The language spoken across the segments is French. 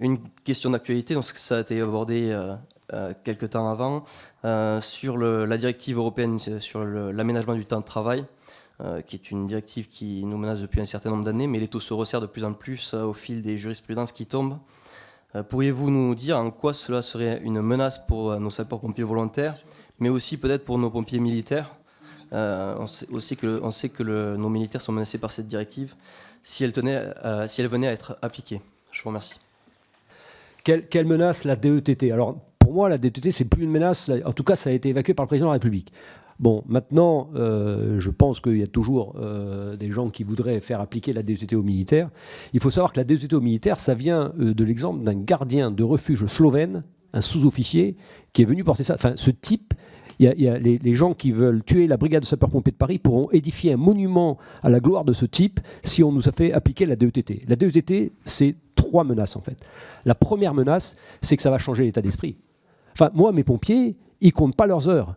Une question d'actualité, donc ça a été abordé quelques temps avant, sur la directive européenne sur l'aménagement du temps de travail, qui est une directive qui nous menace depuis un certain nombre d'années, mais les taux se resserrent de plus en plus au fil des jurisprudences qui tombent. Pourriez-vous nous dire en quoi cela serait une menace pour nos sapeurs-pompiers volontaires, mais aussi peut-être pour nos pompiers militaires? On sait que nos militaires sont menacés par cette directive si elle venait à être appliquée. Je vous remercie. Quelle menace la DETT? Alors, pour moi, la DETT, c'est plus une menace. En tout cas, ça a été évacué par le président de la République. Bon, maintenant, je pense qu'il y a toujours des gens qui voudraient faire appliquer la DETT aux militaires. Il faut savoir que la DETT aux militaires, ça vient de l'exemple d'un gardien de refuge slovène, un sous-officier, qui est venu porter ça. Enfin, ce type, les gens qui veulent tuer la brigade de sapeurs-pompiers de Paris pourront édifier un monument à la gloire de ce type si on nous a fait appliquer la DETT. La DETT, c'est 3 menaces, en fait. La première menace, c'est que ça va changer l'état d'esprit. Enfin, moi, mes pompiers, ils comptent pas leurs heures.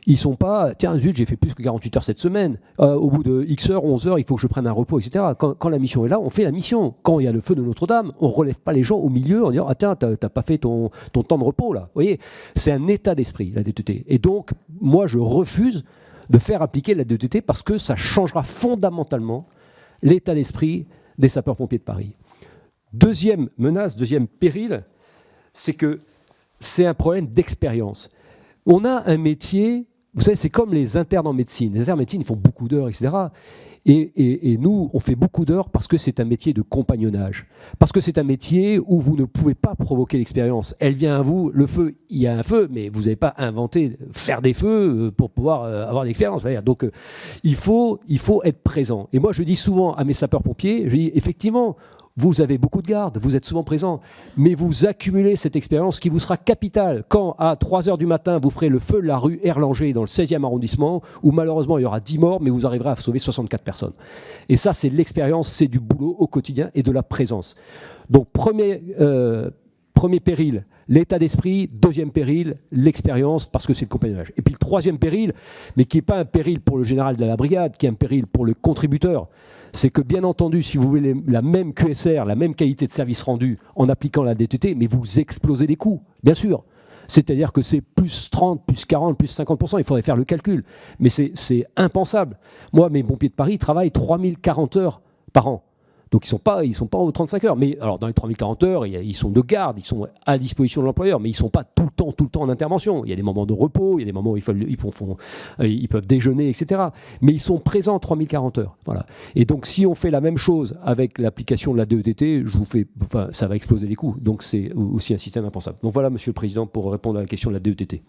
Ils sont pas, tiens, zut, j'ai fait plus que 48 heures cette semaine. Au bout de X heures, 11 heures, il faut que je prenne un repos, etc. Quand la mission est là, on fait la mission. Quand il y a le feu de Notre-Dame, on relève pas les gens au milieu en disant, ah tiens, t'as pas fait ton temps de repos, là. Vous voyez, c'est un état d'esprit, la DETT. Et donc, moi, je refuse de faire appliquer la DETT parce que ça changera fondamentalement l'état d'esprit des sapeurs-pompiers de Paris. Deuxième menace, deuxième péril, c'est que c'est un problème d'expérience. On a un métier, vous savez, c'est comme les internes en médecine. Les internes en médecine, ils font beaucoup d'heures, etc. Et nous, on fait beaucoup d'heures parce que c'est un métier de compagnonnage. Parce que c'est un métier où vous ne pouvez pas provoquer l'expérience. Elle vient à vous, le feu, il y a un feu, mais vous n'avez pas inventé faire des feux pour pouvoir avoir l'expérience. Donc, il faut être présent. Et moi, je dis souvent à mes sapeurs-pompiers, je dis, effectivement, vous avez beaucoup de gardes, vous êtes souvent présents, mais vous accumulez cette expérience qui vous sera capitale quand, à 3 h du matin, vous ferez le feu de la rue Erlanger dans le 16e arrondissement, où malheureusement il y aura 10 morts, mais vous arriverez à sauver 64 personnes. Et ça, c'est l'expérience, c'est du boulot au quotidien et de la présence. Donc, premier péril, l'état d'esprit. Deuxième péril, l'expérience, parce que c'est le compagnonnage. Et puis le troisième péril, mais qui n'est pas un péril pour le général de la brigade, qui est un péril pour le contributeur, c'est que, bien entendu, si vous voulez la même QSR, la même qualité de service rendu en appliquant la DETT, mais vous explosez les coûts, bien sûr. C'est-à-dire que c'est plus 30, plus 40, plus 50%, il faudrait faire le calcul. Mais c'est impensable. Moi, mes pompiers de Paris travaillent 3040 heures par an. Donc ils sont pas aux 35 heures. Mais alors dans les 3040 heures, ils sont de garde, ils sont à disposition de l'employeur, mais ils ne sont pas tout le temps en intervention. Il y a des moments de repos, il y a des moments où ils peuvent déjeuner, etc. Mais ils sont présents 3040 heures. Voilà. Et donc si on fait la même chose avec l'application de la DETT, ça va exploser les coûts. Donc c'est aussi un système impensable. Donc voilà, Monsieur le Président, pour répondre à la question de la DETT.